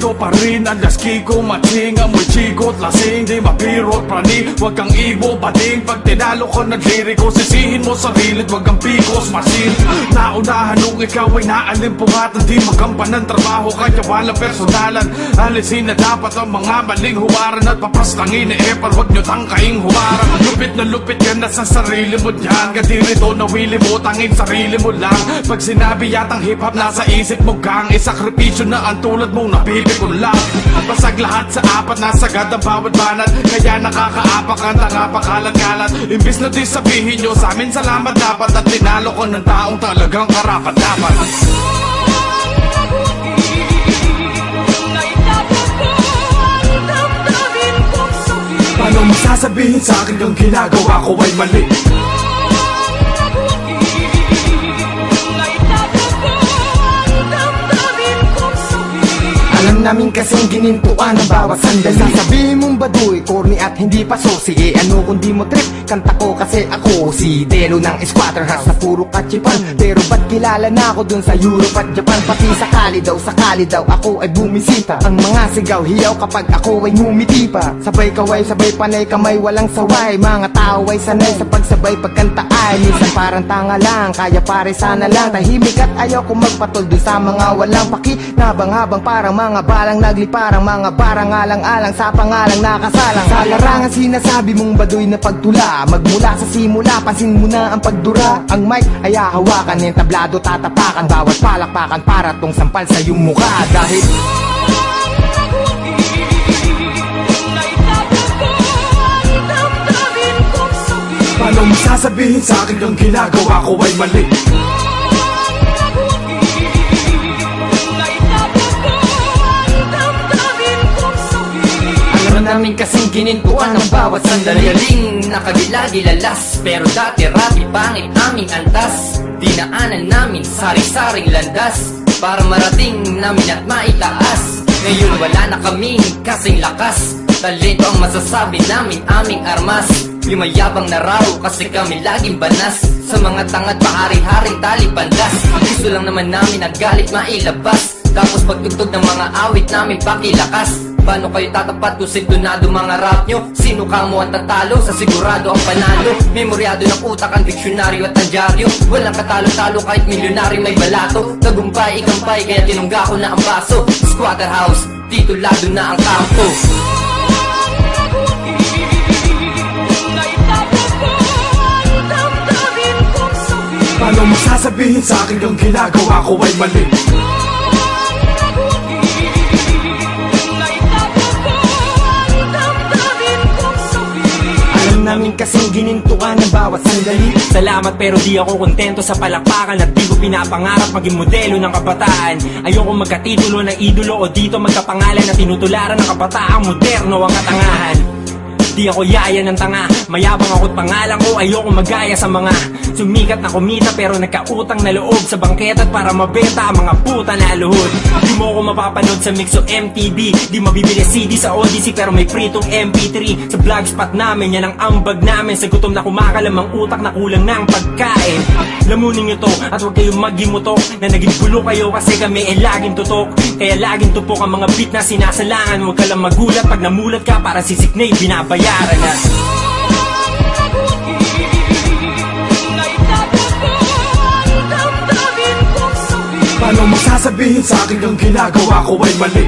Ikaw pa rin ang laskiko, matsing, amoy chikot, lasing, di mapirot, prani. Huwag kang ibo, bading, pag tinalo ko ng liriko, sisihin mo sarili, huwag kang pikos, masin. Naunahan nung ikaw ay naalimpungatan, di magampan ng trabaho, kaya walang personalan. Alisin na dapat ang mga maling huwaran at papaslangin ni Epal, huwag nyo tangkaing huwaran. Lupit na lupit ka na sa sarili mo dyan, kadirito nawili mo, tanging sarili mo lang. Pag sinabi yatang hip-hop nasa isip mo gang, isakripisyo na ang tulad mong napipikon lang. Basag lahat sa apat, nasagad ang bawat banat, kaya nakakaapak ang tanga pakalat-kalat. Imbis na di sabihin nyo sa amin salamat dapat, at tinalo ko ng taong talagang karapat-dapat. Paano mo sasabihin sa akin kung ginagawa ko ay mali? Alam namin kasing ginintuan ang bawat sandali. Sasabihin mong baduy, corny at hindi pa so. Sige, ano kung di mo trip, kanta ko kasi ako si Delo ng Squatter House na puro kachipan. Pero ba't kilala na ako dun sa Europe at Japan? Pati sakali daw ako ay bumisita. Ang mga sigaw hiyaw kapag ako ay ngumiti pa. Sabay kaway, sabay panay kamay, walang saway. Mga tao ay sanay sa pagsabay pagkanta ay minsan parang tanga lang, kaya pare sana lang tahimik at ayaw ko magpatol dun sa mga walang paki. Nabang-habang parang mga balang nagliparang, mga barang alang-alang sa pangalang nakasalang. Sa larangan sinasabi mong baduy na pagtula, magmula sa simula, pansin mo na ang pagdura. Ang mic ay hahawakan, yung tablado tatapakan, bawat palakpakan para tong sampal sa iyong mukha. Dahil paano mo sasabihin sa akin kung ginagawa ko ay mali? Namin kasing ginintuan ang bawat sandali. Galing nakagila-gilalas, pero dati rapi pangit aming antas. Dinaanan namin sari-saring landas para marating namin at maitaas. Ngayon wala na kaming kasing lakas, talento ang masasabi namin aming armas. Yumayabang na raw kasi kami laging banas, sa mga tangad pahari-haring tali pandas. Gusto lang naman namin ang galit mailabas, tapos pagtugtog ng mga awit namin pakilakas. Paano kayo tatapat kung sintonado mga rap nyo? Sino ka mo ang tatalo? Sa sigurado ang panalo. Memoryado ng utak ang diksyonaryo at ang dyaryo. Walang katalo-talo kahit milyonaryo may balato. Tagumpay, ikampay, kaya tinungga ko na ang baso. Squatter House, titulado na ang kampo. Paano mo sasabihin sa akin kung ginagawa ko ay mali? namin kasing ginintuan ng bawat sandali. Salamat pero di ako kontento sa palakpakan at di ko pinapangarap maging modelo ng kabataan. Ayoko magkatitulo ng idolo o dito magkapangalan na tinutularan ng kabataang moderno ang katangahan. Di ako yaya ng tanga, mayabang ako't pangalan ko. Ayoko magaya sa mga sumikat na kumita pero nagkautang na loob sa bangketa para mabenta ang mga puta na luhod. Di mo ako mapapanood sa mix o MTV, di mabibili CD sa Odyssey pero may pritong MP3. Sa blogspot namin, yan ang ambag namin. Sa gutom na kumakalamang utak na kulang ng pagkain. Lamunin nyo to at huwag kayong magimutok na naging gulo kayo kasi kami ay laging tutok. Kaya laging tupok ang mga beat na sinasalangan. Huwag ka lang magulat pag namulat ka para sisik na binabayaran na. Paano mo sasabihin sa akin kung ginagawa ko ay mali?